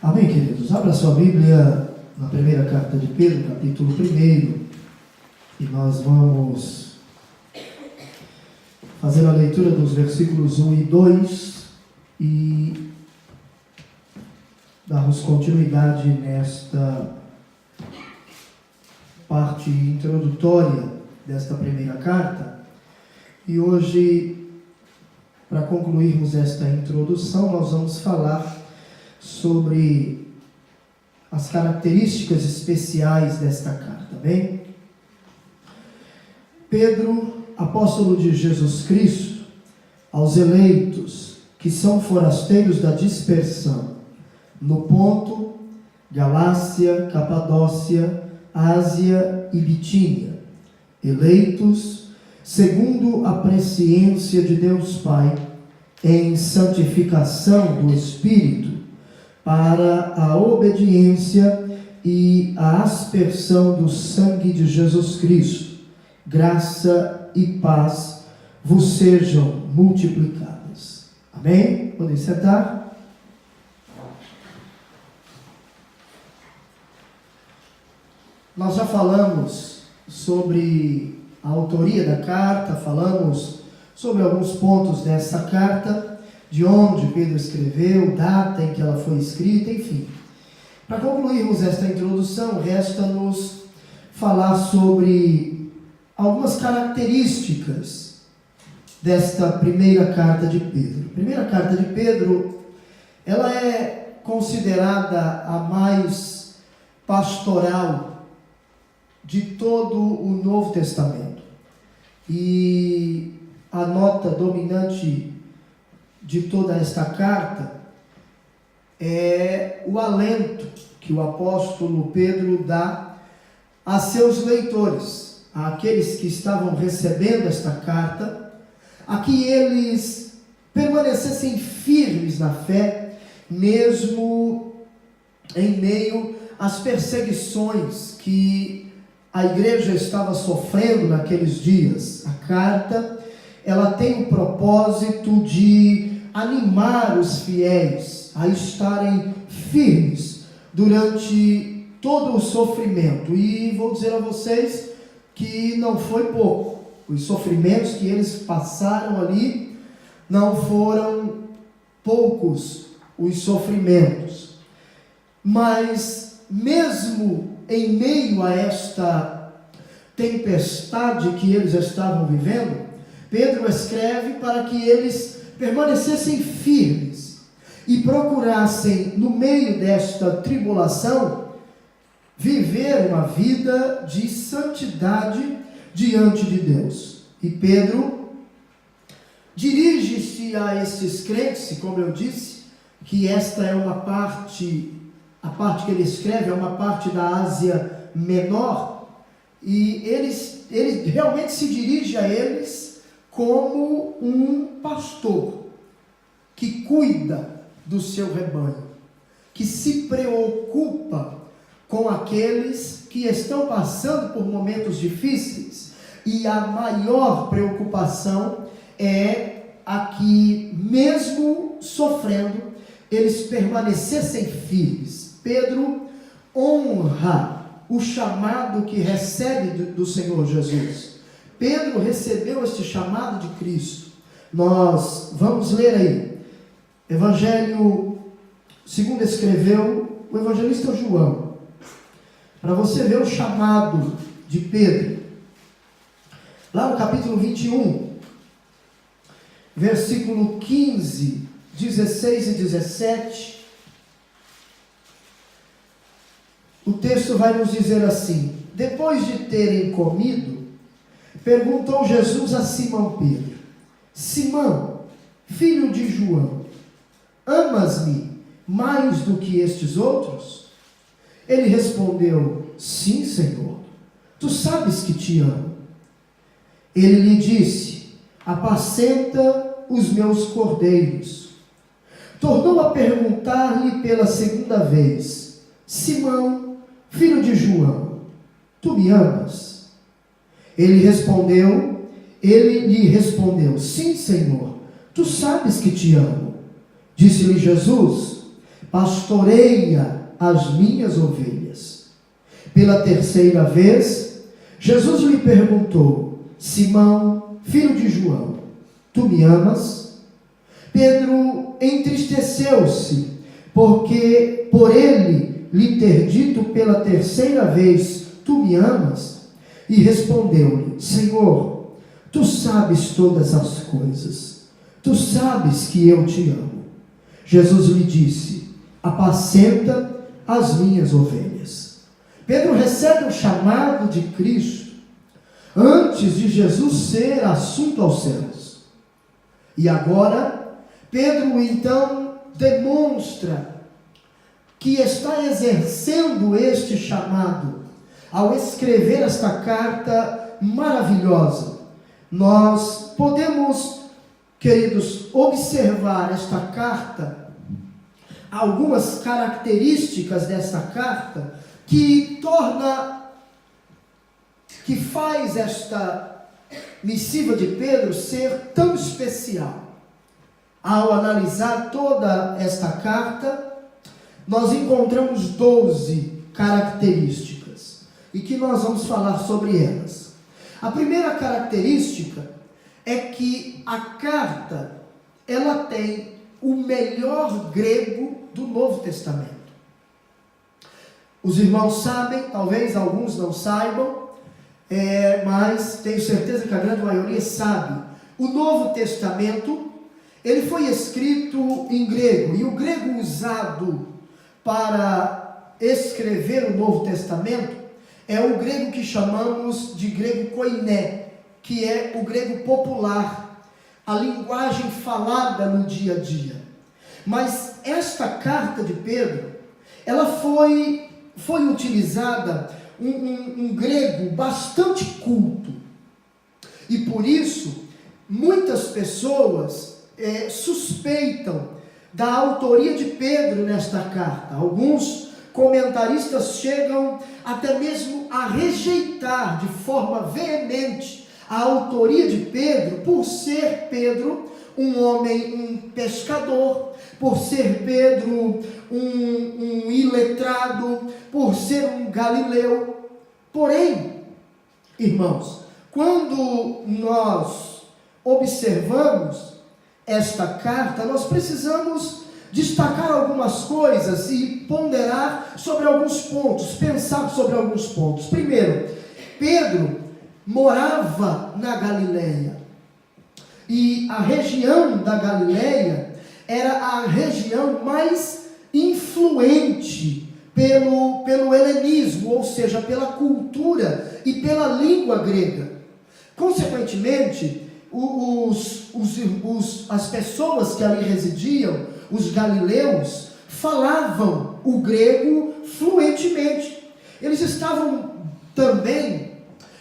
Amém, queridos? Abra sua Bíblia na primeira carta de Pedro, capítulo 1, e nós vamos fazer a leitura dos versículos 1 e 2 e darmos continuidade nesta parte introdutória desta primeira carta. E hoje, para concluirmos esta introdução, nós vamos falar sobre as características especiais desta carta, bem? Pedro, apóstolo de Jesus Cristo, aos eleitos que são forasteiros da dispersão, no Ponto, Galácia, Capadócia, Ásia e Bitínia, eleitos segundo a presciência de Deus Pai, em santificação do Espírito, para a obediência e a aspersão do sangue de Jesus Cristo, graça e paz vos sejam multiplicadas. Amém? Podem sentar? Nós já falamos sobre a autoria da carta, falamos sobre alguns pontos dessa carta, de onde Pedro escreveu, data em que ela foi escrita, enfim. Para concluirmos esta introdução, resta-nos falar sobre algumas características desta primeira carta de Pedro. A primeira carta de Pedro, ela é considerada a mais pastoral de todo o Novo Testamento. E a nota dominante de toda esta carta é o alento que o apóstolo Pedro dá a seus leitores, àqueles que estavam recebendo esta carta, a que eles permanecessem firmes na fé, mesmo em meio às perseguições que a igreja estava sofrendo naqueles dias. A carta, ela tem o propósito de animar os fiéis a estarem firmes durante todo o sofrimento. E vou dizer a vocês que não foi pouco. Os sofrimentos que eles passaram ali não foram poucos os sofrimentos. Mas mesmo em meio a esta tempestade que eles estavam vivendo, Pedro escreve para que eles permanecessem firmes e procurassem, no meio desta tribulação, viver uma vida de santidade diante de Deus. E Pedro dirige-se a esses crentes, como eu disse, que esta é uma parte, a parte que ele escreve é uma parte da Ásia Menor, e ele realmente se dirige a eles como um pastor que cuida do seu rebanho, que se preocupa com aqueles que estão passando por momentos difíceis, e a maior preocupação é a que, mesmo sofrendo, eles permanecessem firmes. Pedro honra o chamado que recebe do Senhor Jesus. Pedro recebeu este chamado de Cristo. Nós vamos ler aí, Evangelho, segundo escreveu o evangelista João, para você ver o chamado de Pedro. Lá no capítulo 21, versículo 15, 16 e 17, o texto vai nos dizer assim: depois de terem comido, perguntou Jesus a Simão Pedro: Simão, filho de João, amas-me mais do que estes outros? Ele respondeu: sim, Senhor, tu sabes que te amo. Ele lhe disse: apacenta os meus cordeiros. Tornou a perguntar-lhe pela segunda vez: Simão, filho de João, tu me amas? Ele lhe respondeu: sim, Senhor, tu sabes que te amo. Disse-lhe Jesus: pastoreia as minhas ovelhas. Pela terceira vez, Jesus lhe perguntou: Simão, filho de João, tu me amas? Pedro entristeceu-se, porque por ele lhe ter dito pela terceira vez: tu me amas? E respondeu-lhe: Senhor, tu sabes todas as coisas, tu sabes que eu te amo. Jesus lhe disse: apacenta as minhas ovelhas. Pedro recebe o chamado de Cristo antes de Jesus ser assunto aos céus. E agora, Pedro então demonstra que está exercendo este chamado ao escrever esta carta maravilhosa. Nós podemos, queridos, observar esta carta, algumas características desta carta que faz esta missiva de Pedro ser tão especial. Ao analisar toda esta carta, nós encontramos 12 características e que nós vamos falar sobre elas. A primeira característica é que a carta, ela tem o melhor grego do Novo Testamento. Os irmãos sabem, talvez alguns não saibam, mas tenho certeza que a grande maioria sabe. O Novo Testamento, ele foi escrito em grego, e o grego usado para escrever o Novo Testamento é o grego que chamamos de grego koiné, que é o grego popular, a linguagem falada no dia a dia. Mas esta carta de Pedro, ela foi utilizada um grego bastante culto, e por isso muitas pessoas suspeitam da autoria de Pedro nesta carta. Alguns comentaristas chegam até mesmo a rejeitar de forma veemente a autoria de Pedro, por ser Pedro um homem, um pescador, por ser Pedro um iletrado, por ser um galileu. Porém, irmãos, quando nós observamos esta carta, nós precisamos destacar algumas coisas e ponderar sobre alguns pontos, pensar sobre alguns pontos. Primeiro, Pedro morava na Galileia, e a região da Galileia era a região mais influente pelo helenismo, ou seja, pela cultura e pela língua grega. Consequentemente, as pessoas que ali residiam, os galileus, falavam o grego fluentemente. Eles estavam também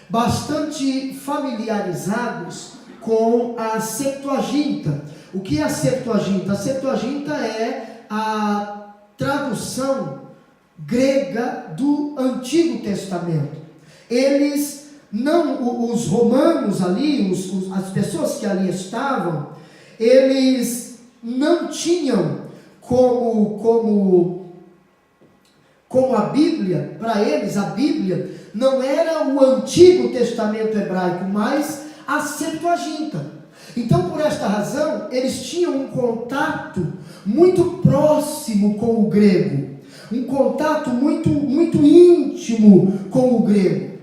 bastante familiarizados com a Septuaginta. O que é a Septuaginta? A Septuaginta é a tradução grega do Antigo Testamento. Os romanos ali, as pessoas que ali estavam, eles não tinham como a Bíblia, para eles a Bíblia não era o Antigo Testamento hebraico, mas a Septuaginta. Então, por esta razão, eles tinham um contato muito próximo com o grego, um contato muito, muito íntimo com o grego.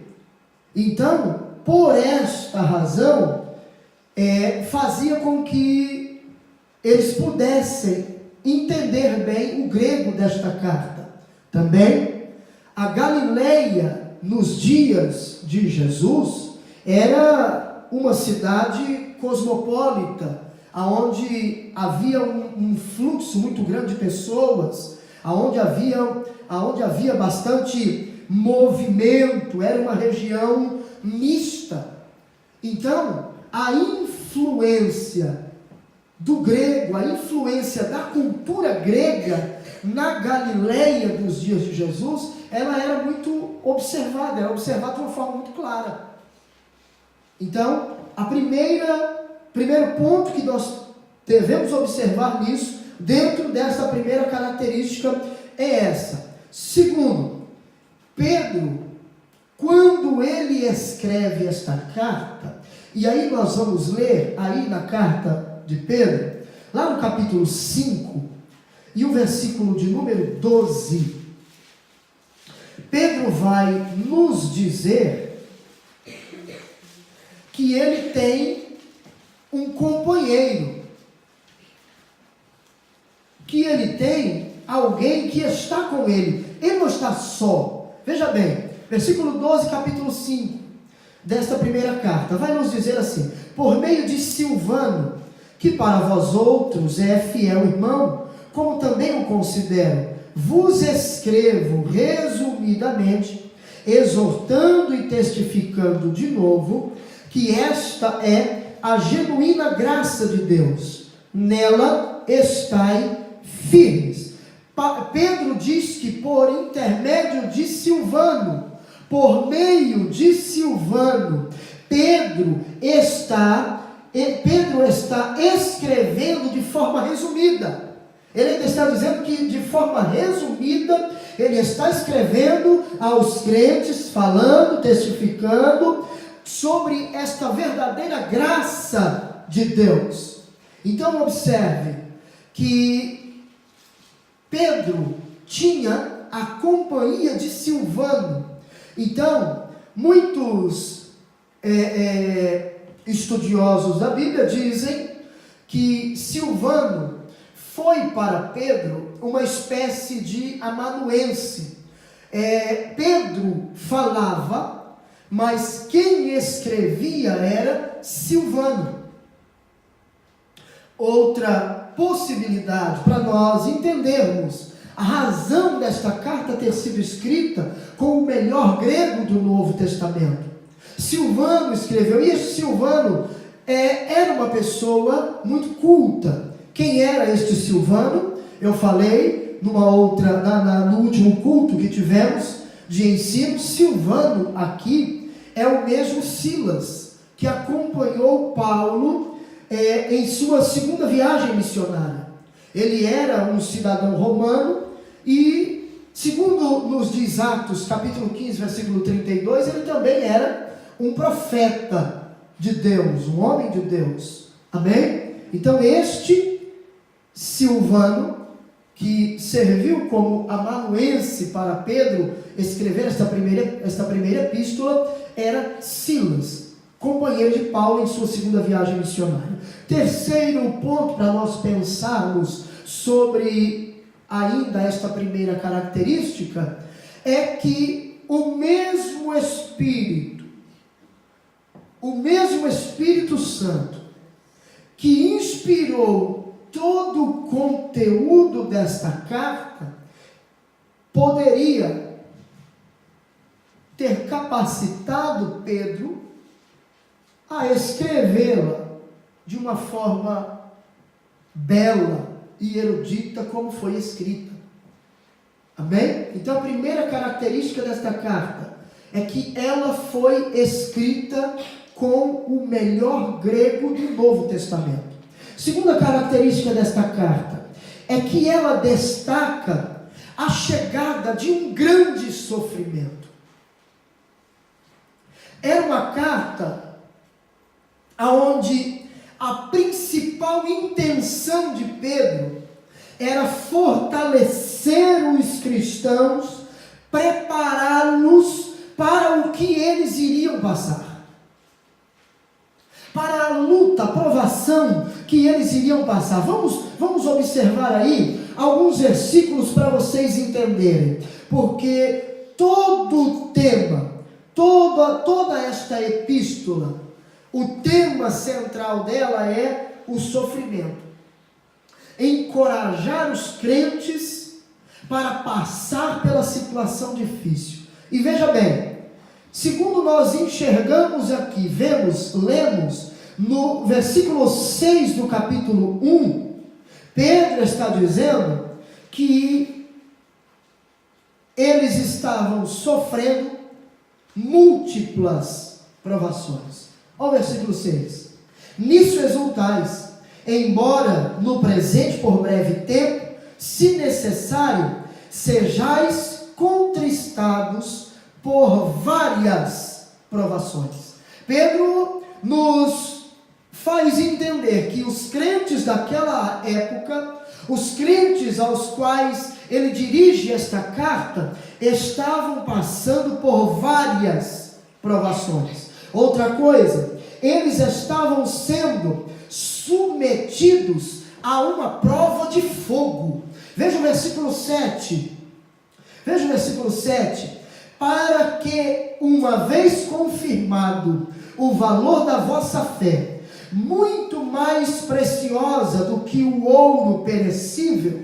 Então, por esta razão, fazia com que eles pudessem entender bem o grego desta carta. Também, a Galileia, nos dias de Jesus, era uma cidade cosmopolita, onde havia um fluxo muito grande de pessoas, onde havia bastante movimento, era uma região mista. Então, a influência do grego, a influência da cultura grega na Galileia dos dias de Jesus, ela era muito observada, era observada de uma forma muito clara. Então, primeiro ponto que nós devemos observar nisso, dentro dessa primeira característica é essa. Segundo, Pedro, quando ele escreve esta carta, e aí nós vamos ler aí na carta de Pedro, lá no capítulo 5, e o versículo de número 12, Pedro vai nos dizer que ele tem um companheiro, que ele tem alguém que está com ele, ele não está só. Veja bem, versículo 12, capítulo 5, desta primeira carta, vai nos dizer assim: por meio de Silvano, que para vós outros é fiel irmão, como também o considero, vos escrevo resumidamente, exortando e testificando de novo, que esta é a genuína graça de Deus, nela estai firmes. Pedro diz que por intermédio de Silvano, por meio de Silvano, Pedro está escrevendo de forma resumida. Ele ainda está dizendo que de forma resumida, ele está escrevendo aos crentes, falando, testificando sobre esta verdadeira graça de Deus. Então observe que Pedro tinha a companhia de Silvano. Então, muitos estudiosos da Bíblia dizem que Silvano foi para Pedro uma espécie de amanuense. Pedro falava, mas quem escrevia era Silvano. Outra possibilidade para nós entendermos a razão desta carta ter sido escrita com o melhor grego do Novo Testamento. Silvano escreveu, e este Silvano era uma pessoa muito culta. Quem era este Silvano? Eu falei no último culto que tivemos de ensino. Silvano aqui é o mesmo Silas que acompanhou Paulo em sua segunda viagem missionária. Ele era um cidadão romano e, segundo nos diz Atos, capítulo 15, versículo 32, ele também era um profeta de Deus, um homem de Deus. Amém? Então este Silvano, que serviu como amanuense para Pedro escrever esta primeira epístola, era Silas, companheiro de Paulo em sua segunda viagem missionária. Terceiro ponto para nós pensarmos sobre ainda esta primeira característica é que o mesmo Espírito Santo que inspirou todo o conteúdo desta carta poderia ter capacitado Pedro a escrevê-la de uma forma bela e erudita como foi escrita. Amém? Então a primeira característica desta carta é que ela foi escrita com o melhor grego do Novo Testamento. Segunda característica desta carta é que ela destaca a chegada de um grande sofrimento. Era uma carta onde a principal intenção de Pedro era fortalecer os cristãos, prepará-los para o que eles iriam passar, para a luta, a provação que eles iriam passar. Vamos observar aí alguns versículos para vocês entenderem, porque todo o tema, toda esta epístola, o tema central dela é o sofrimento. Encorajar os crentes para passar pela situação difícil. E veja bem, segundo nós enxergamos aqui, lemos no versículo 6 do capítulo 1, Pedro está dizendo que eles estavam sofrendo múltiplas provações. Olha o versículo 6. Nisso exultais, embora no presente por breve tempo, se necessário, sejais contristados por várias provações. Pedro nos faz entender que os crentes daquela época, os crentes aos quais ele dirige esta carta, estavam passando por várias provações. Outra coisa, eles estavam sendo submetidos a uma prova de fogo. Veja o versículo 7. Veja o versículo 7. Para que, uma vez confirmado o valor da vossa fé, muito mais preciosa do que o ouro perecível,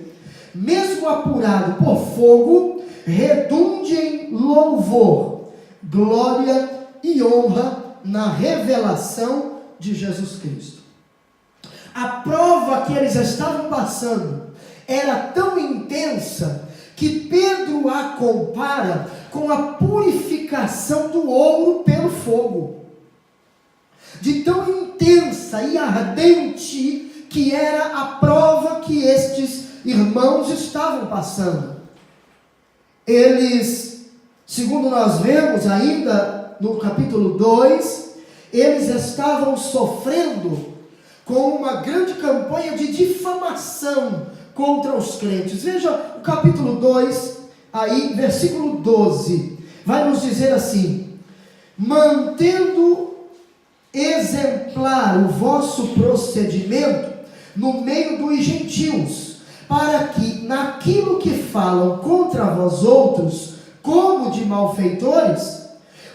mesmo apurado por fogo, redunde em louvor, glória e honra na revelação de Jesus Cristo. A prova que eles estavam passando era tão intensa que Pedro a compara com a purificação do ouro pelo fogo. De tão intensa e ardente que era a prova que estes irmãos estavam passando. Eles, segundo nós vemos ainda no capítulo 2, eles estavam sofrendo com uma grande campanha de difamação contra os crentes. Veja o capítulo 2, aí, versículo 12, vai nos dizer assim: mantendo exemplar o vosso procedimento no meio dos gentios, para que naquilo que falam contra vós outros, como de malfeitores,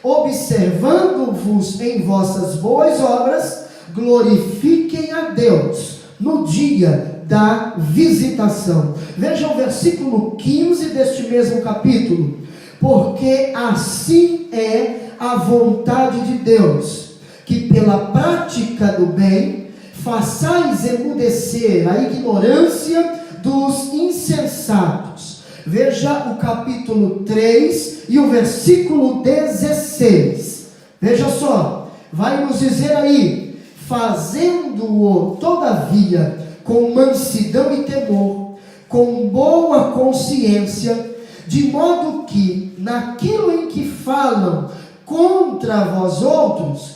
observando-vos em vossas boas obras, glorifiquem a Deus no dia da visitação. Veja o versículo 15 deste mesmo capítulo: porque assim é a vontade de Deus, que pela prática do bem façais emudecer a ignorância dos insensatos. Veja o capítulo 3 e o versículo 16. Veja só, vai nos dizer aí: fazendo-o todavia com mansidão e temor, com boa consciência, de modo que naquilo em que falam contra vós outros,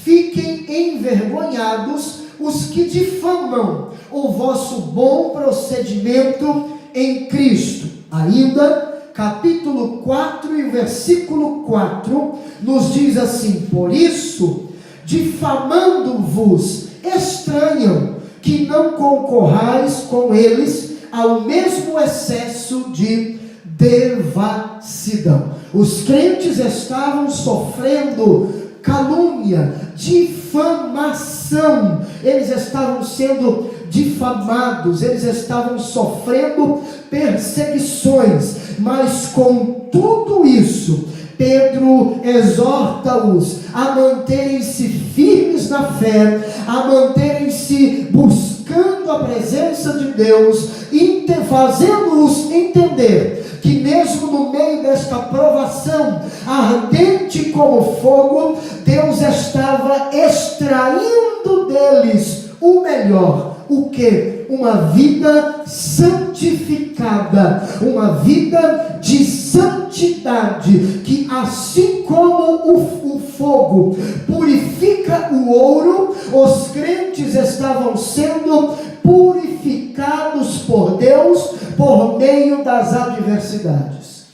fiquem envergonhados os que difamam o vosso bom procedimento em Cristo. Ainda, capítulo 4 e o versículo 4, nos diz assim: por isso, difamando-vos, estranham que não concorrais com eles ao mesmo excesso de devassidão. Os crentes estavam sofrendo calúnia, difamação, eles estavam sendo difamados, eles estavam sofrendo perseguições, mas com tudo isso, Pedro exorta-os a manterem-se firmes na fé, a manterem-se buscando a presença de Deus, fazendo-os entender que mesmo no meio desta provação ardente como fogo, Deus estava extraindo deles o melhor. O que? Uma vida santificada, uma vida de santidade, que assim como o fogo purifica o ouro, os crentes estavam sendo purificados por Deus por meio das adversidades.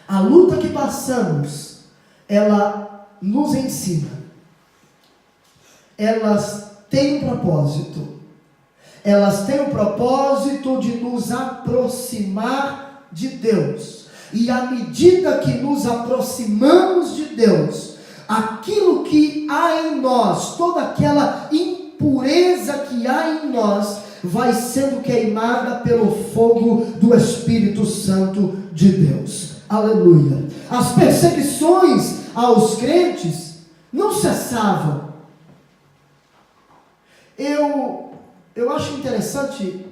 A luta que passamos, ela nos ensina, elas têm um propósito. Elas têm o propósito de nos aproximar de Deus. E à medida que nos aproximamos de Deus, aquilo que há em nós, toda aquela impureza que há em nós, vai sendo queimada pelo fogo do Espírito Santo de Deus. Aleluia. As perseguições aos crentes não cessavam. Eu acho interessante,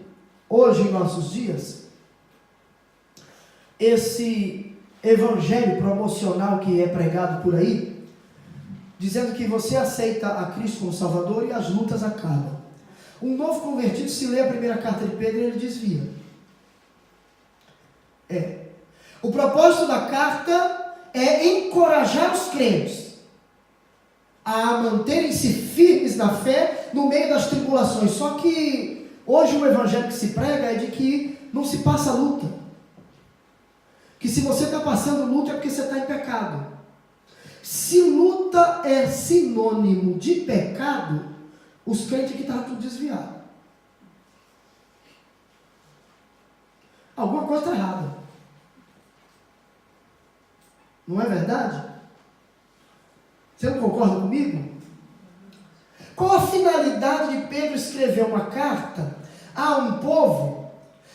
hoje em nossos dias, esse evangelho promocional que é pregado por aí, dizendo que você aceita a Cristo como Salvador e as lutas acabam. Um novo convertido, se lê a primeira carta de Pedro, ele desvia. O propósito da carta é encorajar os crentes a manterem-se firmes na fé no meio das tribulações. Só que hoje o evangelho que se prega é de que não se passa luta. Que se você está passando luta é porque você está em pecado. Se luta é sinônimo de pecado, os crentes aqui estavam tudo desviados. Alguma coisa está errada. Não é verdade? Você não concorda comigo? Qual a finalidade de Pedro escrever uma carta a um povo,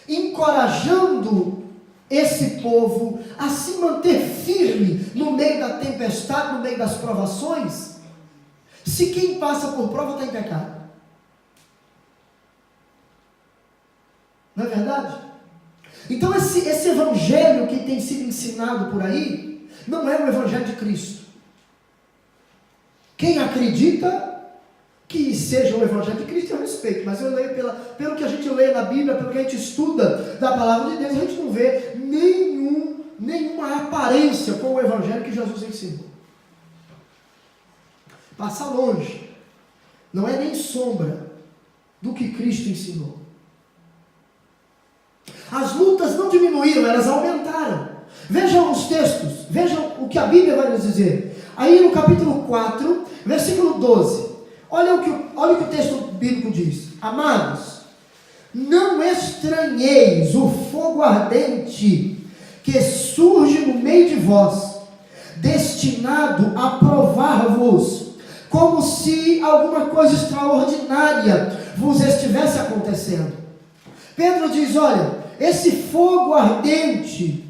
encorajando esse povo a se manter firme no meio da tempestade, no meio das provações, se quem passa por prova está em pecado? Não é verdade? Então esse evangelho que tem sido ensinado por aí, não é o evangelho de Cristo. Quem acredita que seja o evangelho de Cristo, eu respeito, mas eu leio pelo que a gente lê na Bíblia, pelo que a gente estuda da palavra de Deus, a gente não vê nenhuma aparência com o evangelho que Jesus ensinou. Passa longe, não é nem sombra do que Cristo ensinou. As lutas não diminuíram, elas aumentaram. Vejam os textos, vejam o que a Bíblia vai nos dizer. Aí no capítulo 4, versículo 12, olha o que o texto bíblico diz. Amados, não estranheis o fogo ardente que surge no meio de vós, destinado a provar-vos, como se alguma coisa extraordinária vos estivesse acontecendo. Pedro diz, olha, esse fogo ardente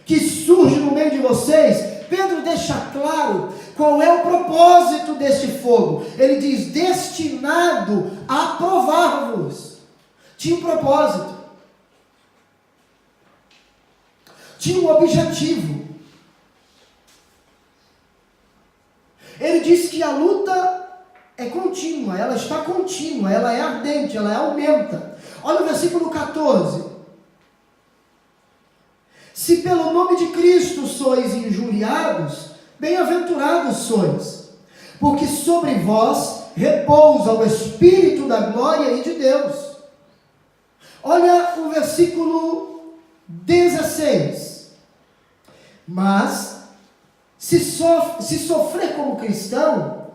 que surge no meio de vocês, Pedro deixa claro qual é o propósito deste fogo. Ele diz, destinado a provar-vos. Tinha um propósito. Tinha um objetivo. Ele diz que a luta é contínua, ela está contínua, ela é ardente, ela aumenta. Olha o versículo 14. Se pelo nome de Cristo sois injuriados, bem-aventurados sois, porque sobre vós repousa o Espírito da glória e de Deus. Olha o versículo 16. Mas, se sofrer como cristão,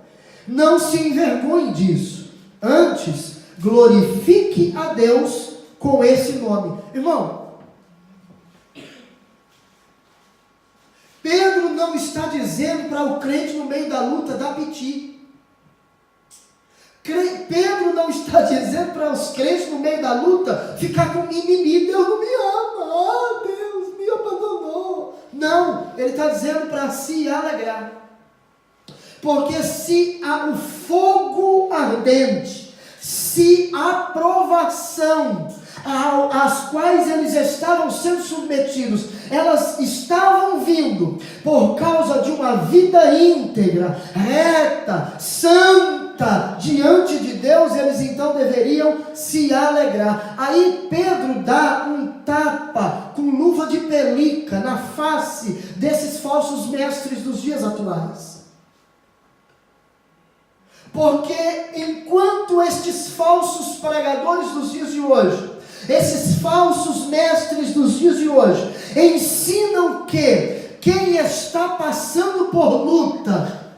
não se envergonhe disso, antes glorifique a Deus com esse nome. Irmão, Pedro não está dizendo para o crente no meio da luta dar piti. Pedro não está dizendo para os crentes no meio da luta ficar com mimimi. Deus não me ama, Deus me abandonou. Não, ele está dizendo para se alegrar. Porque se o fogo ardente, se a provação às quais eles estavam sendo submetidos, elas estavam vindo por causa de uma vida íntegra, reta, santa, diante de Deus, eles então deveriam se alegrar. Aí Pedro dá um tapa com luva de pelica na face desses falsos mestres dos dias atuais. Porque enquanto estes falsos pregadores dos dias de hoje, esses falsos mestres dos dias de hoje, ensinam que quem está passando por luta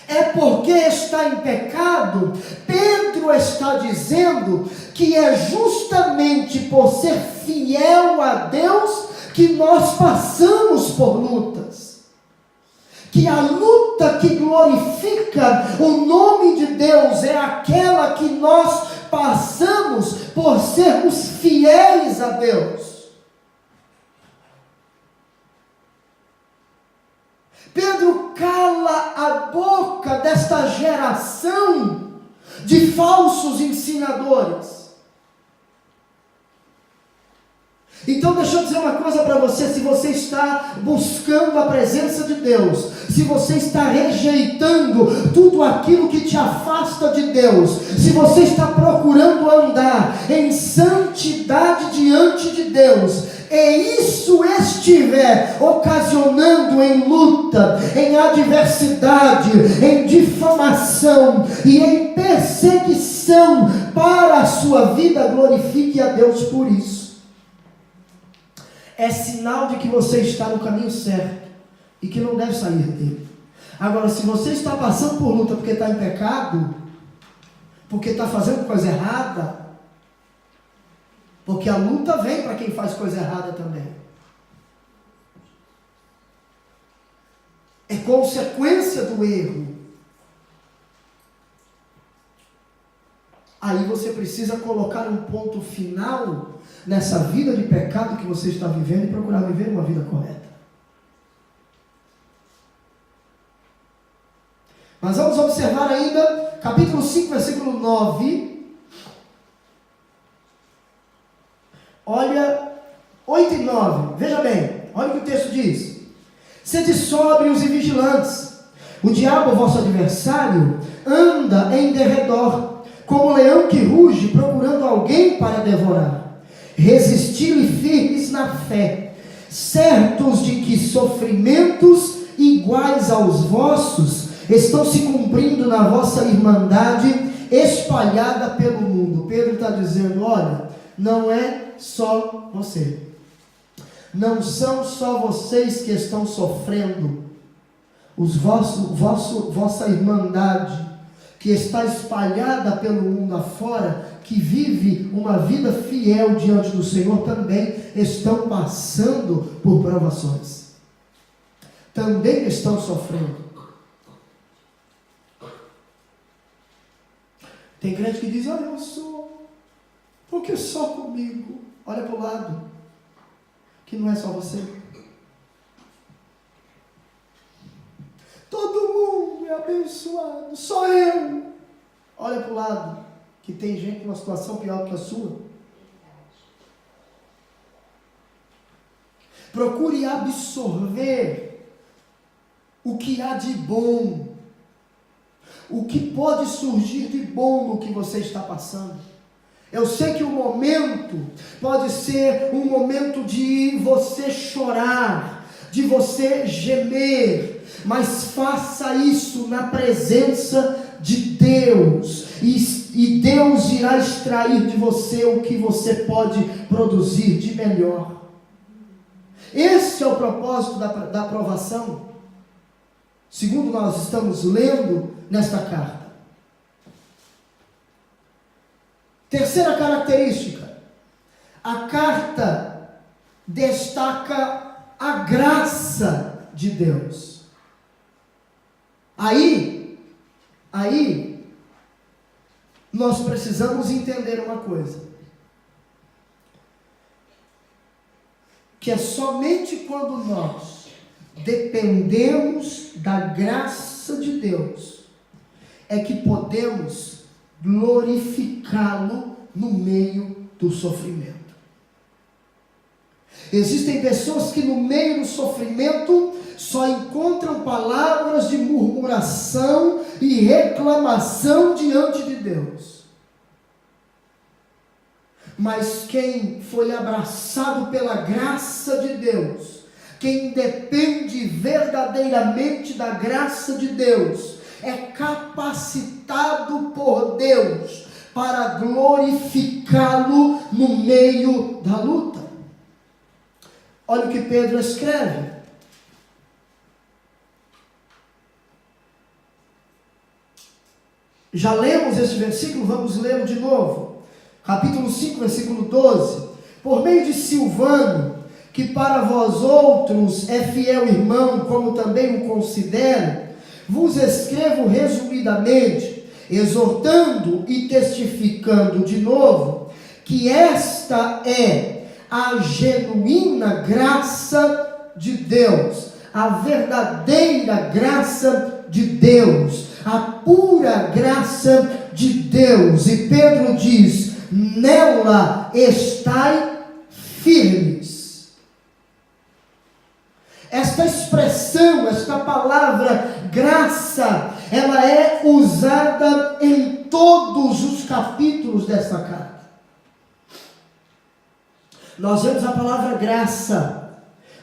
é porque está em pecado, Pedro está dizendo que é justamente por ser fiel a Deus que nós passamos por lutas. Que a luta que glorifica o nome de Deus é aquela que nós passamos por sermos fiéis a Deus. Pedro cala a boca desta geração de falsos ensinadores. Então deixa eu dizer uma coisa para você: se você está buscando a presença de Deus, se você está rejeitando tudo aquilo que te afasta de Deus, se você está procurando andar em santidade diante de Deus, e isso estiver ocasionando em luta, em adversidade, em difamação e em perseguição para a sua vida, glorifique a Deus por isso. É sinal de que você está no caminho certo e que não deve sair dele. Agora, se você está passando por luta porque está em pecado, porque está fazendo coisa errada, porque a luta vem para quem faz coisa errada também. É consequência do erro. Aí você precisa colocar um ponto final nessa vida de pecado que você está vivendo e procurar viver uma vida correta. Mas vamos observar ainda, capítulo 5, versículo 9. Olha, 8 e 9. Veja bem, olha o que o texto diz. Sede sóbrios e vigilantes. O diabo, vosso adversário, anda em derredor, como leão que ruge, procurando alguém para devorar. Resisti-lhe firmes na fé, certos de que sofrimentos iguais aos vossos estão se cumprindo na vossa irmandade espalhada pelo mundo. Pedro está dizendo: olha, não é só você, não são só vocês que estão sofrendo, vossa irmandade que está espalhada pelo mundo afora, que vive uma vida fiel diante do Senhor, também estão passando por provações, também estão sofrendo. Tem crente que diz: olha, eu sou, porque só comigo. Olha para o lado, que não é só você. Todo mundo é abençoado, só eu. Olha para o lado, que tem gente numa situação pior do que a sua. Procure absorver o que há de bom, o que pode surgir de bom no que você está passando. Eu sei que o momento pode ser um momento de você chorar, de você gemer, mas faça isso na presença de Deus, e Deus irá extrair de você o que você pode produzir de melhor. Esse é o propósito da aprovação, segundo nós estamos lendo nesta carta. Terceira característica: a carta destaca a graça de Deus. Aí, nós precisamos entender uma coisa, que é somente quando nós dependemos da graça de Deus, é que podemos glorificá-lo no meio do sofrimento. Existem pessoas que no meio do sofrimento só encontram palavras de murmuração e reclamação diante de Deus. Mas quem foi abraçado pela graça de Deus, quem depende verdadeiramente da graça de Deus, é capacitado por Deus para glorificá-lo no meio da luta. Olha o que Pedro escreve. Já lemos esse versículo, vamos lê-lo de novo. Capítulo 5, versículo 12. Por meio de Silvano, que para vós outros é fiel irmão, como também o considero, vos escrevo resumidamente, exortando e testificando de novo, que esta é a genuína graça de Deus, a verdadeira graça de Deus, a pura graça de Deus. E Pedro diz: nela estai firmes. Esta expressão, esta palavra graça, ela é usada em todos os capítulos desta carta. Nós vemos a palavra graça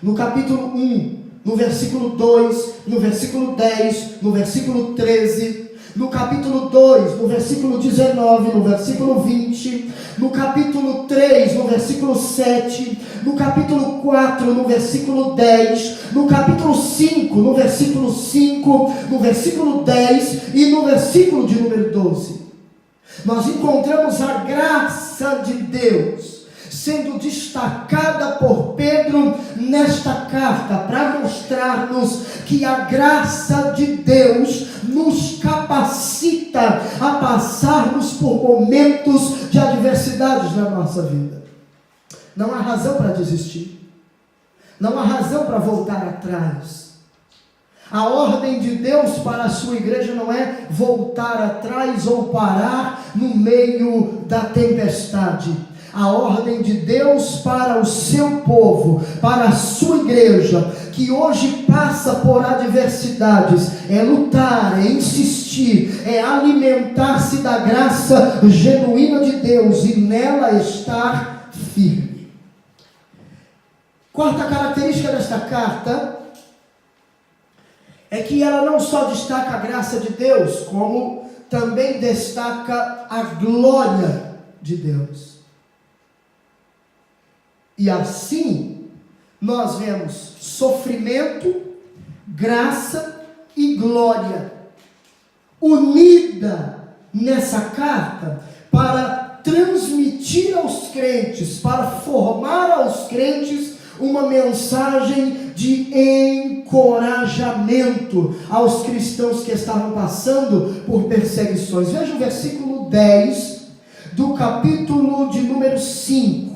no capítulo 1, no versículo 2, no versículo 10, no versículo 13, no capítulo 2, no versículo 19, no versículo 20, no capítulo 3, no versículo 7, no capítulo 4, no versículo 10, no capítulo 5, no versículo 5, no versículo 10 e no versículo de número 12. Nós encontramos a graça de Deus sendo destacada por Pedro nesta carta, para mostrar-nos que a graça de Deus nos capacita a passarmos por momentos de adversidades na nossa vida. Não há razão para desistir, não há razão para voltar atrás. A ordem de Deus para a sua igreja não é voltar atrás ou parar no meio da tempestade. A ordem de Deus para o seu povo, para a sua igreja, que hoje passa por adversidades, é lutar, é insistir, é alimentar-se da graça genuína de Deus e nela estar firme. Quarta característica desta carta é que ela não só destaca a graça de Deus, como também destaca a glória de Deus. E assim, nós vemos sofrimento, graça e glória unida nessa carta para transmitir aos crentes, para formar aos crentes uma mensagem de encorajamento aos cristãos que estavam passando por perseguições. Veja o versículo 10 do capítulo de número 5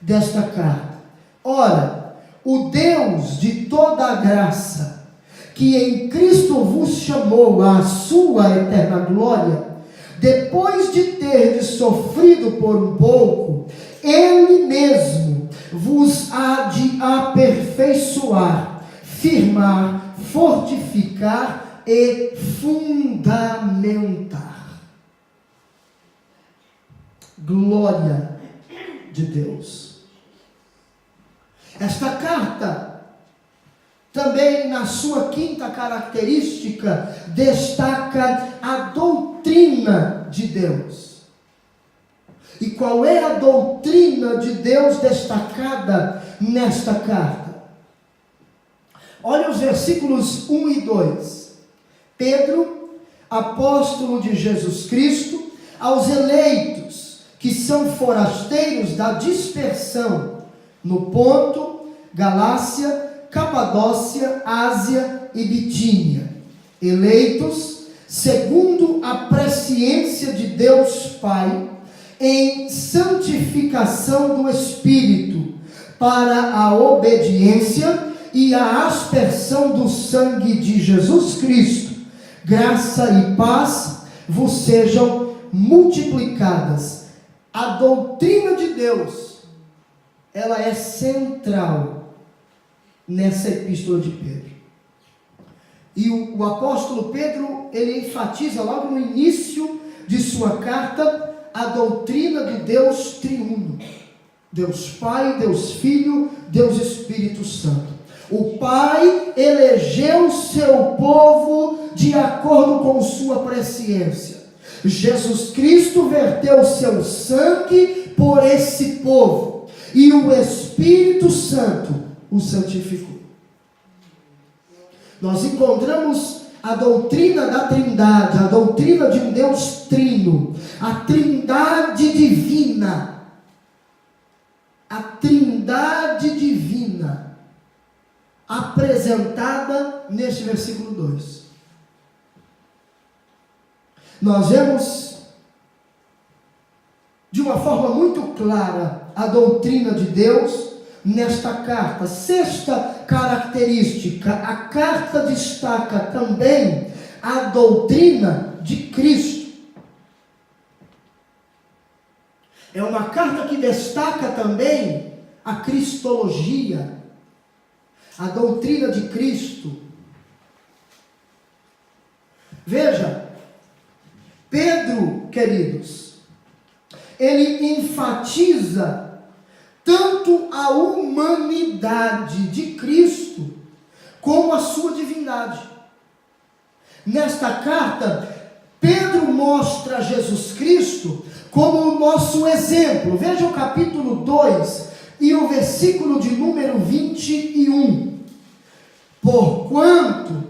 desta carta. Ora, o Deus de toda a graça, que em Cristo vos chamou à sua eterna glória, depois de terdes sofrido por um pouco, Ele mesmo vos há de aperfeiçoar, firmar, fortificar e fundamentar. Glória de Deus. Esta carta, também na sua quinta característica, destaca a doutrina de Deus. E qual é a doutrina de Deus destacada nesta carta? Olha os versículos 1 e 2. Pedro, apóstolo de Jesus Cristo, aos eleitos que são forasteiros da dispersão no Ponto, Galácia, Capadócia, Ásia e Bitínia, eleitos segundo a presciência de Deus Pai, em santificação do Espírito, para a obediência e a aspersão do sangue de Jesus Cristo. Graça e paz vos sejam multiplicadas. A doutrina de Deus, ela é central nessa epístola de Pedro. E o apóstolo Pedro, ele enfatiza logo no início de sua carta a doutrina de Deus triuno. Deus Pai, Deus Filho, Deus Espírito Santo. O Pai elegeu seu povo de acordo com sua presciência. Jesus Cristo verteu seu sangue por esse povo. E o Espírito Santo o santificou. Nós encontramos a doutrina da Trindade, a doutrina de um Deus trino, a Trindade divina. A Trindade divina apresentada neste versículo 2. Nós vemos de uma forma muito clara a doutrina de Deus nesta carta. Sexta característica, a carta destaca também a doutrina de Cristo. É uma carta que destaca também a cristologia, a doutrina de Cristo. Veja, Pedro, queridos, ele enfatiza tanto a humanidade de Cristo, como a sua divindade. Nesta carta, Pedro mostra Jesus Cristo como o nosso exemplo. Veja o capítulo 2 e o versículo de número 21. Porquanto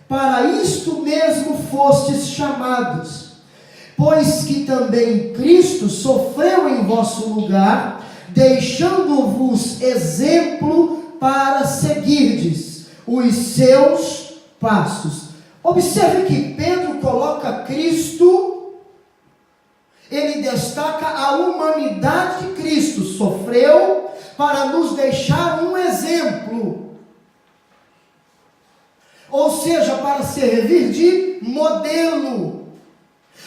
para isto mesmo fostes chamados, pois que também Cristo sofreu em vosso lugar, deixando-vos exemplo para seguirdes os seus passos. Observe que Pedro coloca Cristo, ele destaca a humanidade de Cristo, sofreu para nos deixar um exemplo, ou seja, para servir de modelo.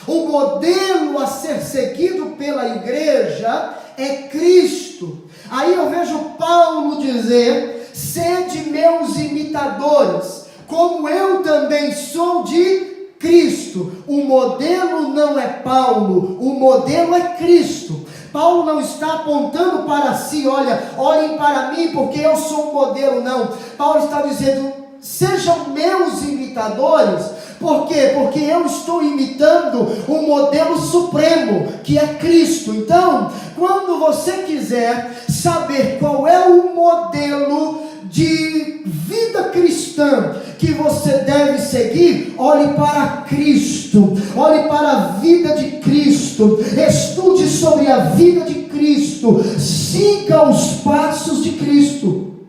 O modelo a ser seguido pela igreja é Cristo. Aí eu vejo Paulo dizer: sede meus imitadores, como eu também sou de Cristo. O modelo não é Paulo, o modelo é Cristo. Paulo não está apontando para si, olhem para mim porque eu sou um modelo, não. Paulo está dizendo: sejam meus imitadores. Por quê? Porque eu estou imitando o modelo supremo, que é Cristo. Então, quando você quiser saber qual é o modelo de vida cristã que você deve seguir, olhe para Cristo, olhe para a vida de Cristo, estude sobre a vida de Cristo, siga os passos de Cristo.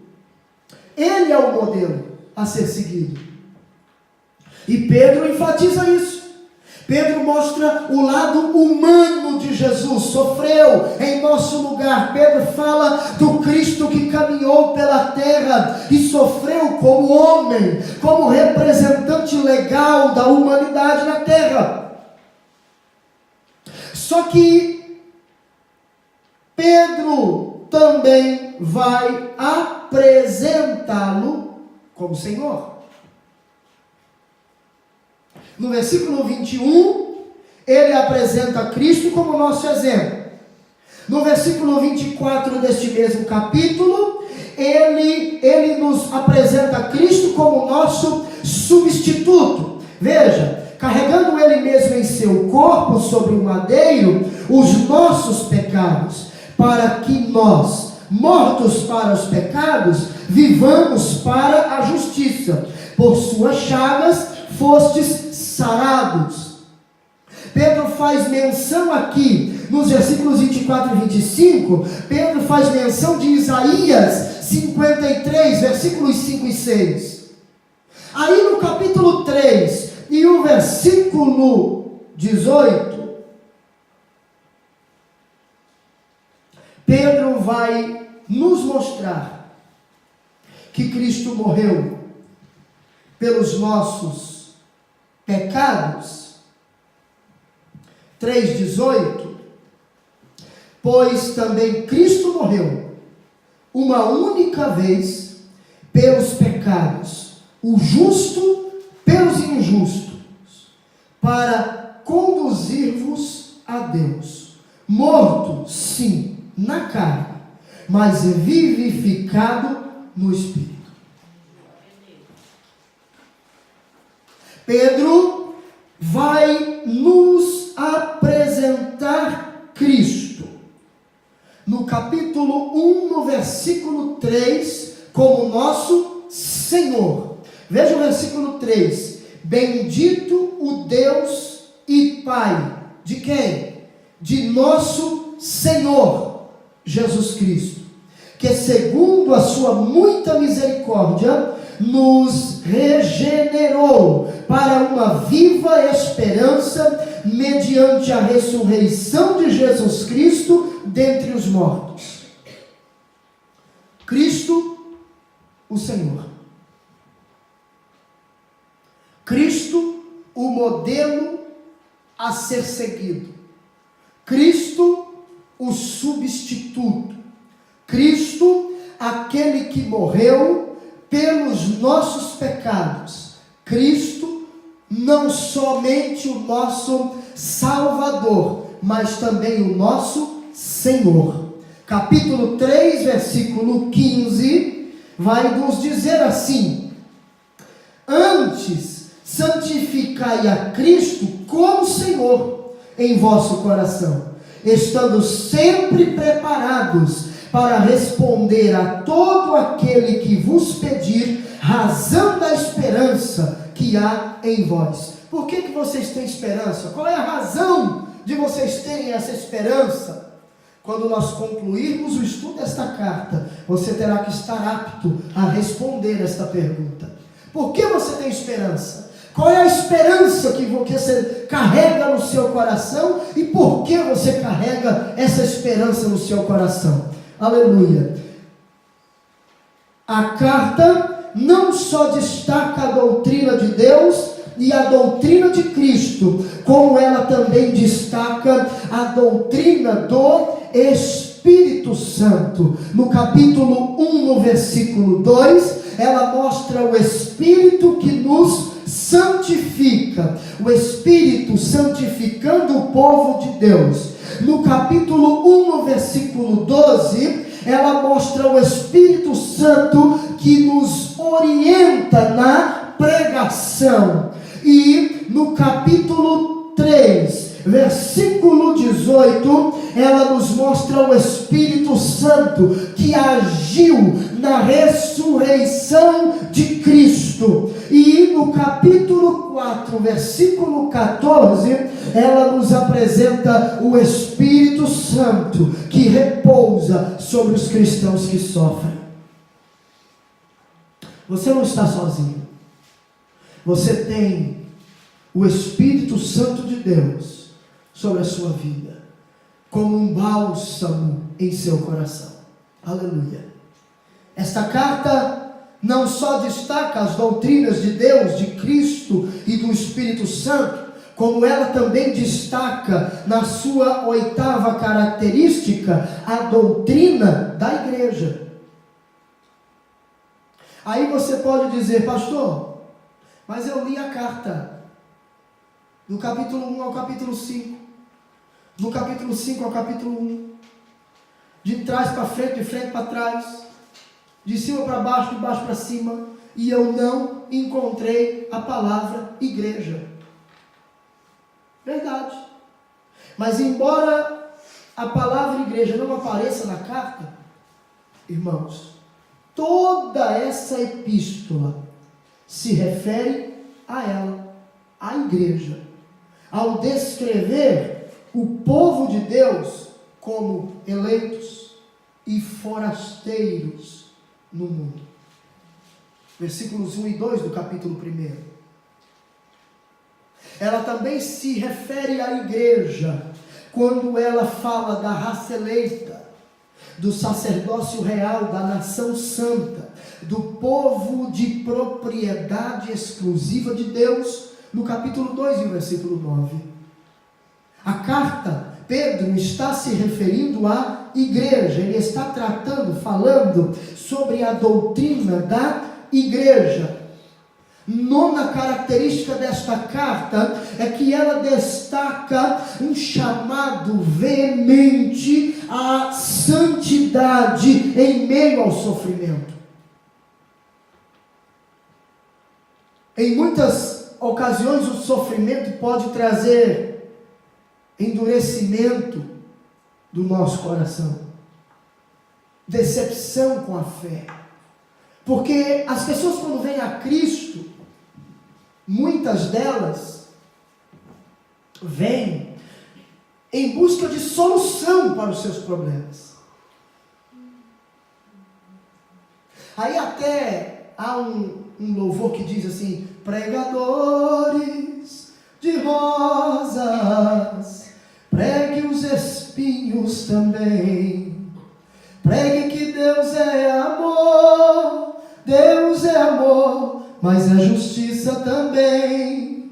Ele é o modelo a ser seguido. E Pedro enfatiza isso. Pedro mostra o lado humano de Jesus, sofreu em nosso lugar. Pedro fala do Cristo que caminhou pela terra e sofreu como homem, como representante legal da humanidade na terra. Só que Pedro também vai apresentá-lo como Senhor. No versículo 21, ele apresenta Cristo como nosso exemplo. No versículo 24 deste mesmo capítulo, ele nos apresenta Cristo como nosso substituto. Veja, carregando ele mesmo em seu corpo sobre o madeiro os nossos pecados, para que nós, mortos para os pecados, vivamos para a justiça. Por suas chagas fostes sarados. Pedro faz menção aqui, nos versículos 24 e 25, Pedro faz menção de Isaías 53, versículos 5 e 6. Aí no capítulo 3 e o versículo 18, Pedro vai nos mostrar que Cristo morreu pelos nossos pecados. 3,18: pois também Cristo morreu uma única vez pelos pecados, o justo pelos injustos, para conduzir-vos a Deus, morto, sim, na carne, mas vivificado no Espírito. Pedro vai nos apresentar Cristo no capítulo 1, no versículo 3, como nosso Senhor. Veja o versículo 3: bendito o Deus e Pai de quem? De nosso Senhor Jesus Cristo, que segundo a sua muita misericórdia nos regenerou para uma viva esperança mediante a ressurreição de Jesus Cristo dentre os mortos. Cristo, o Senhor. Cristo, o modelo a ser seguido. Cristo, o substituto. Cristo, aquele que morreu pelos nossos pecados. Cristo, não somente o nosso Salvador, mas também o nosso Senhor. Capítulo 3, versículo 15, vai nos dizer assim: antes, santificai a Cristo como Senhor em vosso coração, estando sempre preparados para responder a todo aquele que vos pedir razão da esperança que há em vós. Por que vocês têm esperança? Qual é a razão de vocês terem essa esperança? Quando nós concluirmos o estudo desta carta, você terá que estar apto a responder esta pergunta. Por que você tem esperança? Qual é a esperança que você carrega no seu coração e por que você carrega essa esperança no seu coração? Aleluia! A carta não só destaca a doutrina de Deus e a doutrina de Cristo, como ela também destaca a doutrina do Espírito Santo. No capítulo 1, no versículo 2, ela mostra o Espírito que nos santifica, o Espírito santificando o povo de Deus. No capítulo 1, no versículo 12, ela mostra o Espírito Santo que nos orienta na pregação. E no capítulo 3, versículo 18, ela nos mostra o Espírito Santo que agiu na ressurreição de Cristo. E no capítulo 4, versículo 14, ela nos apresenta o Espírito Santo que repousa sobre os cristãos que sofrem. Você não está sozinho. Você tem o Espírito Santo de Deus sobre a sua vida, como um bálsamo em seu coração. Aleluia! Esta carta não só destaca as doutrinas de Deus, de Cristo e do Espírito Santo, como ela também destaca na sua 8ª característica a doutrina da igreja. Aí você pode dizer: pastor, mas eu li a carta do capítulo 1 ao capítulo 5, do capítulo 5 ao capítulo 1, de trás para frente, de frente para trás, de cima para baixo, de baixo para cima, e eu não encontrei a palavra igreja. Verdade. Mas embora a palavra igreja não apareça na carta, irmãos, toda essa epístola se refere a ela, à igreja, ao descrever o povo de Deus como eleitos e forasteiros no mundo. Versículos 1 e 2 do capítulo 1. Ela também se refere à igreja quando ela fala da raça eleita, do sacerdócio real, da nação santa, do povo de propriedade exclusiva de Deus, no capítulo 2 e o versículo 9. A carta, Pedro está se referindo à igreja, ele está falando sobre a doutrina da igreja. Nona característica desta carta é que ela destaca um chamado veemente à santidade em meio ao sofrimento. Em muitas ocasiões o sofrimento pode trazer endurecimento do nosso coração, decepção com a fé, porque as pessoas, quando vêm a Cristo, muitas delas vêm em busca de solução para os seus problemas. Aí até há um louvor que diz assim: pregadores de rosas, pregue os espinhos também, pregue que Deus é amor, Deus é amor, mas é justiça também,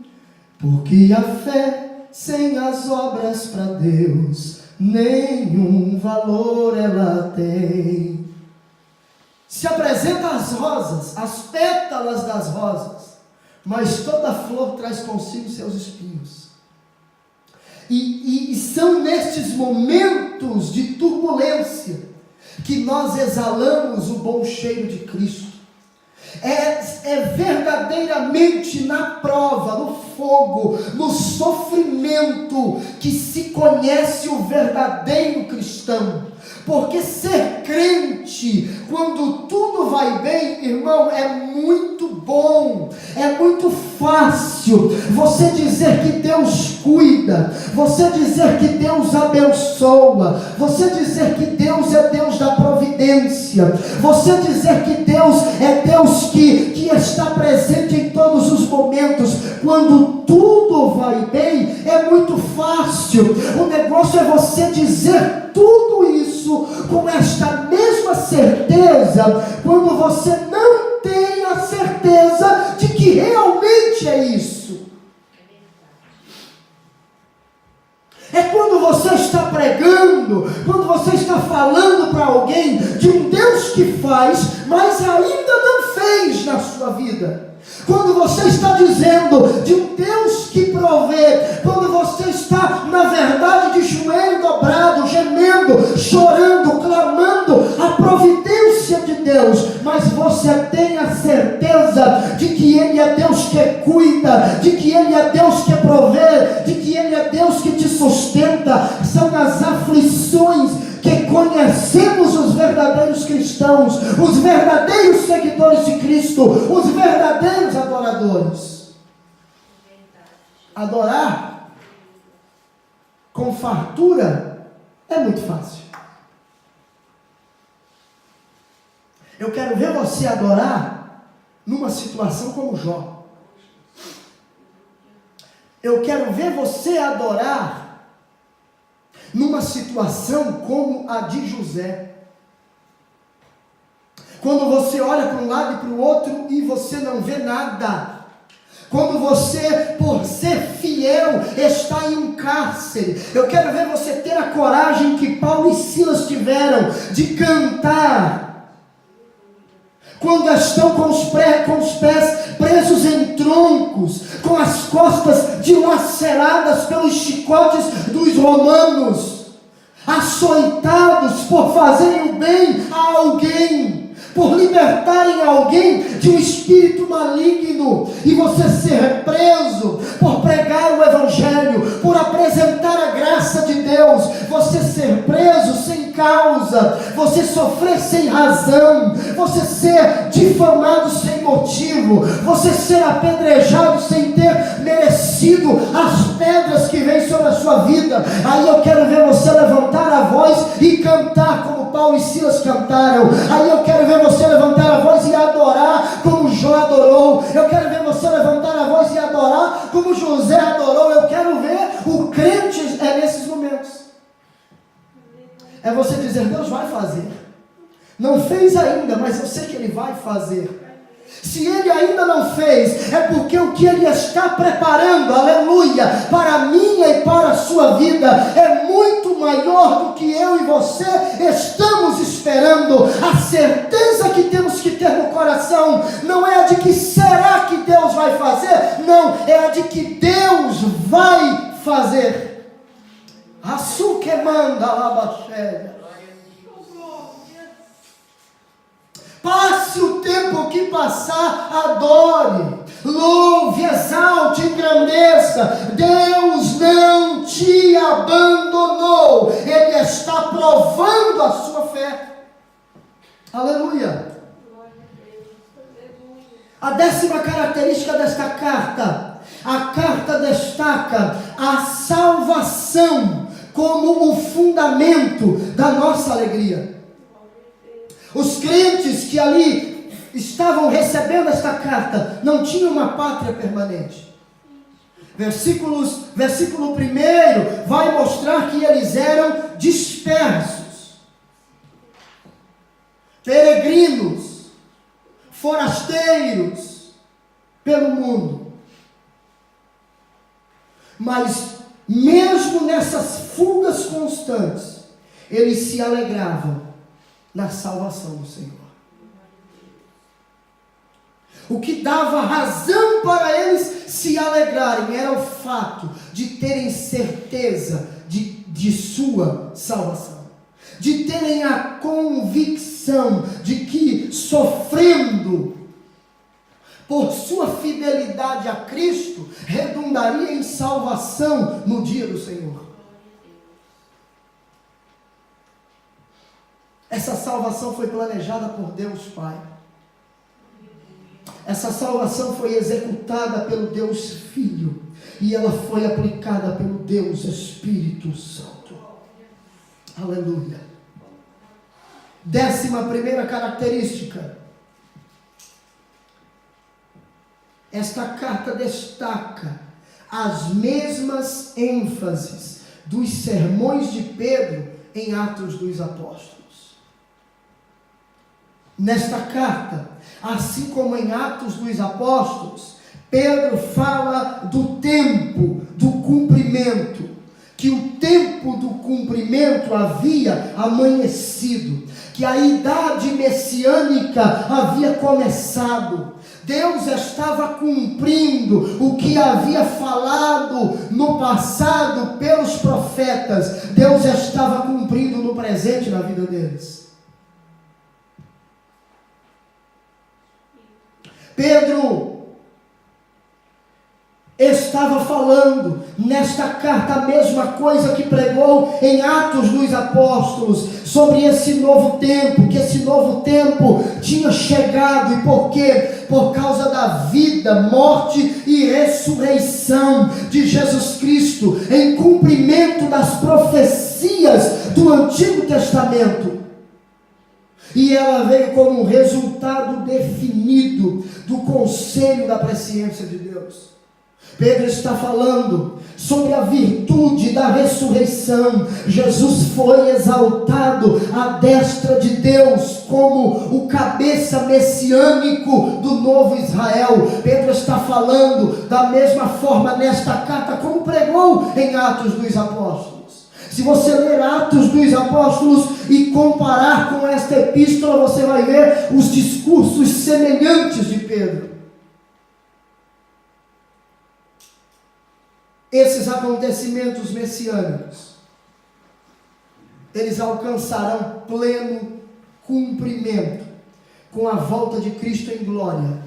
porque a fé sem as obras para Deus nenhum valor ela tem. se apresenta as rosas, as pétalas das rosas, mas toda flor traz consigo seus espinhos. E são nestes momentos de turbulência que nós exalamos o bom cheiro de Cristo. É verdadeiramente na prova, no fogo, no sofrimento que se conhece o verdadeiro cristão. Porque ser crente, quando tudo vai bem, irmão, é muito bom, é muito fácil você dizer que Deus cuida, você dizer que Deus abençoa, você dizer que Deus é Deus da providência, você dizer que Deus é Deus que está presente em todos os momentos. Quando tudo vai bem, é muito fácil. O negócio é você dizer tudo isso com esta mesma certeza, quando você não tem a certeza de que realmente é isso. É quando você está pregando, quando você está falando para alguém de um Deus que faz, mas ainda não fez na sua vida. Quando você está dizendo de um Deus que provê, quando você está, na verdade, de joelho dobrado, gemendo, chorando, clamando a providência de Deus, mas você tem a certeza de que Ele é Deus que cuida, de que Ele é Deus que provê, de que Ele é Deus que te sustenta. São nas aflições que conhecemos os verdadeiros cristãos, os verdadeiros seguidores de Cristo, os verdadeiros adoradores. Adorar com fartura é muito fácil. Eu quero ver você adorar numa situação como Jó. Eu quero ver você adorar numa situação como a de José. Quando você olha para um lado e para o outro e você não vê nada. Quando você, por ser fiel, está em um cárcere. Eu quero ver você ter a coragem que Paulo e Silas tiveram de cantar. Quando estão com os pés presos em troncos, com as costas dilaceradas pelos chicotes dos romanos, açoitados por fazerem o bem a alguém, por libertarem alguém de um espírito maligno, e você ser preso por pregar o Evangelho, por apresentar a graça de Deus, você ser preso sem causa, você sofrer sem razão, você ser difamado sem motivo, você ser apedrejado sem ter merecido as pedras que vêm sobre a sua vida. Aí eu quero ver você levantar a voz e cantar como Paulo e Silas cantaram. Aí eu quero ver você levantar a voz e adorar como Jó adorou. Eu quero ver você levantar a voz e adorar como José adorou. Eu quero ver o crente nesses momentos. É você dizer: Deus vai fazer. Não fez ainda, mas eu sei que Ele vai fazer. Se Ele ainda não fez, é porque o que Ele está preparando, aleluia, para a minha e para a sua vida, é muito maior do que eu e você estamos esperando. A certeza que temos que ter no coração não é a de que será que Deus vai fazer, não, é a de que Deus vai fazer. Açúcar manda labaxéia. Passe o tempo que passar, adore, louve, exalte, engrandeça. Deus não te abandonou, Ele está provando a sua fé. Aleluia. A 10ª característica desta carta, a carta destaca a salvação como o fundamento da nossa alegria. Os crentes que ali estavam recebendo esta carta não tinham uma pátria permanente. Versículo 1 vai mostrar que eles eram dispersos, peregrinos, forasteiros pelo mundo. Mas mesmo nessas fugas constantes, eles se alegravam na salvação do Senhor. O que dava razão para eles se alegrarem era o fato de terem certeza de sua salvação, de terem a convicção de que, sofrendo por sua fidelidade a Cristo, redundaria em salvação no dia do Senhor. Essa salvação foi planejada por Deus Pai. Essa salvação foi executada pelo Deus Filho. E ela foi aplicada pelo Deus Espírito Santo. Aleluia. 11ª característica. Esta carta destaca as mesmas ênfases dos sermões de Pedro em Atos dos Apóstolos. Nesta carta, assim como em Atos dos Apóstolos, Pedro fala do tempo do cumprimento, que o tempo do cumprimento havia amanhecido, que a idade messiânica havia começado. Deus estava cumprindo o que havia falado no passado pelos profetas. Deus estava cumprindo no presente na vida deles. Pedro estava falando nesta carta a mesma coisa que pregou em Atos dos Apóstolos, sobre esse novo tempo, que esse novo tempo tinha chegado. E por quê? Por causa da vida, morte e ressurreição de Jesus Cristo, em cumprimento das profecias do Antigo Testamento. E ela veio como um resultado definido do conselho da presciência de Deus. Pedro está falando sobre a virtude da ressurreição. Jesus foi exaltado à destra de Deus como o cabeça messiânico do novo Israel. Pedro está falando da mesma forma nesta carta como pregou em Atos dos Apóstolos. Se você ler Atos dos Apóstolos e comparar com esta epístola, você vai ver os discursos semelhantes de Pedro. Esses acontecimentos messiânicos, eles alcançarão pleno cumprimento com a volta de Cristo em glória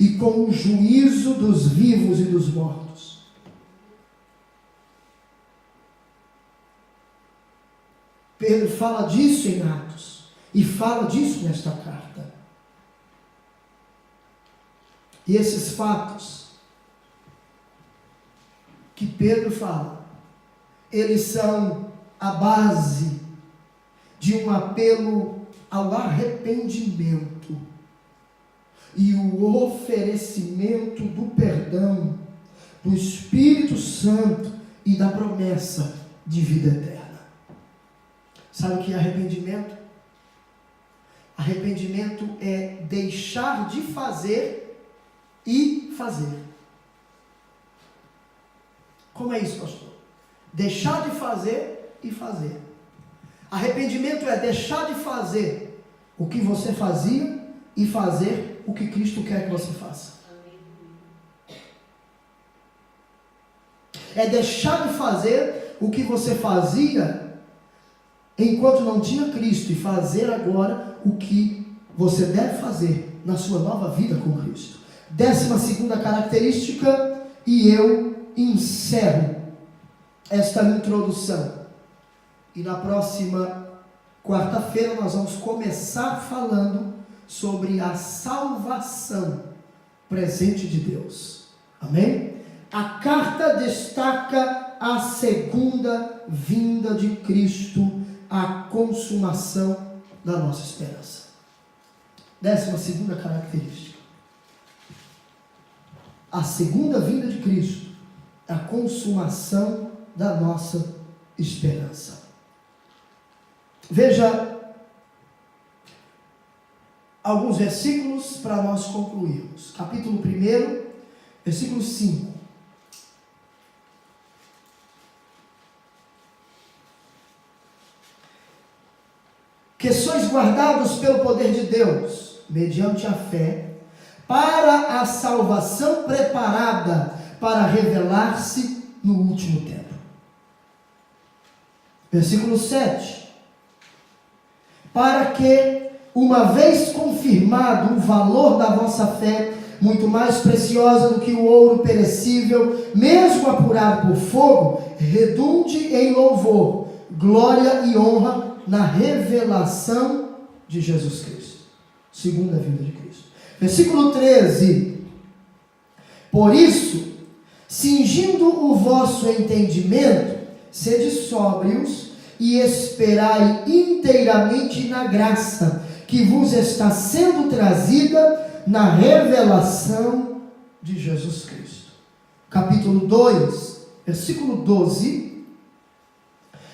e com o juízo dos vivos e dos mortos. Pedro fala disso em Atos e fala disso nesta carta. E esses fatos que Pedro fala, eles são a base de um apelo ao arrependimento e o oferecimento do perdão, do Espírito Santo e da promessa de vida eterna. Sabe o que é arrependimento? Arrependimento é deixar de fazer e fazer. Como é isso, pastor? Deixar de fazer e fazer. Arrependimento é deixar de fazer o que você fazia e fazer o que Cristo quer que você faça. É deixar de fazer o que você fazia enquanto não tinha Cristo e fazer agora o que você deve fazer na sua nova vida com Cristo. 12ª característica, e eu encerro esta introdução. E na próxima quarta-feira nós vamos começar falando sobre a salvação presente de Deus. Amém? A carta destaca a segunda vinda de Cristo, a consumação da nossa esperança. 12ª característica. A segunda vinda de Cristo, a consumação da nossa esperança. Veja alguns versículos para nós concluirmos. Capítulo 1, versículo 5. Que sois guardados pelo poder de Deus, mediante a fé, para a salvação preparada para revelar-se no último tempo. Versículo 7. Para que, uma vez confirmado o valor da vossa fé, muito mais preciosa do que o ouro perecível, mesmo apurado por fogo, redunde em louvor, glória e honra na revelação de Jesus Cristo. Segunda vinda de Cristo. Versículo 13. Por isso, cingindo o vosso entendimento, sede sóbrios e esperai inteiramente na graça que vos está sendo trazida na revelação de Jesus Cristo. Capítulo 2, versículo 12.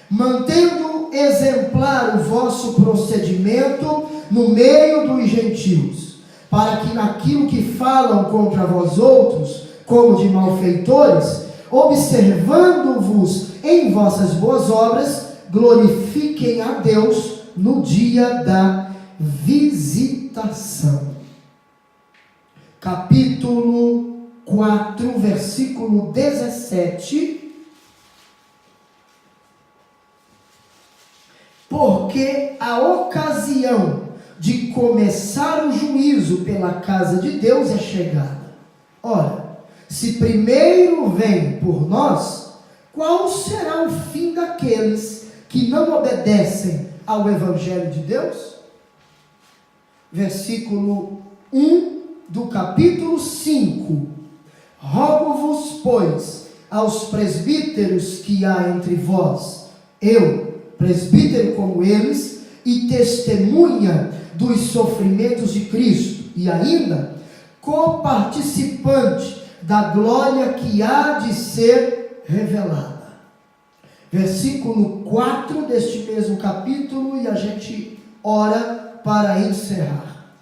Mantendo exemplar o vosso procedimento no meio dos gentios, para que naquilo que falam contra vós outros, como de malfeitores, observando-vos em vossas boas obras, glorifiquem a Deus no dia da visitação. Capítulo 4, versículo 17. Porque a ocasião de começar o juízo pela casa de Deus é chegada. Ora, se primeiro vem por nós, qual será o fim daqueles que não obedecem ao Evangelho de Deus? Versículo 1 do capítulo 5. Rogo-vos, pois, aos presbíteros que há entre vós, eu, presbítero como eles, e testemunha dos sofrimentos de Cristo, e ainda coparticipante da glória que há de ser revelada. Versículo 4 deste mesmo capítulo, e a gente ora para encerrar.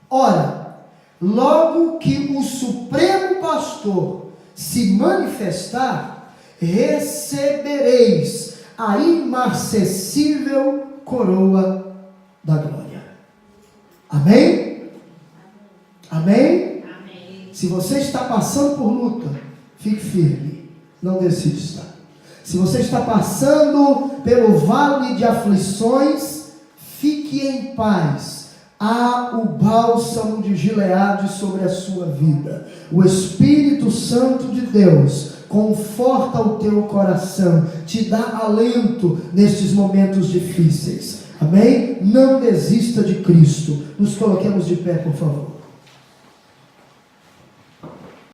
Ora, logo que o Supremo Pastor se manifestar, recebereis a imarcessível coroa da glória. Amém? Amém? Amém. Se você está passando por luta, fique firme, não desista. Se você está passando pelo vale de aflições, fique em paz. Há o bálsamo de Gileade sobre a sua vida. O Espírito Santo de Deus conforta o teu coração, te dá alento nestes momentos difíceis. Amém? Não desista de Cristo. Nos coloquemos de pé, por favor.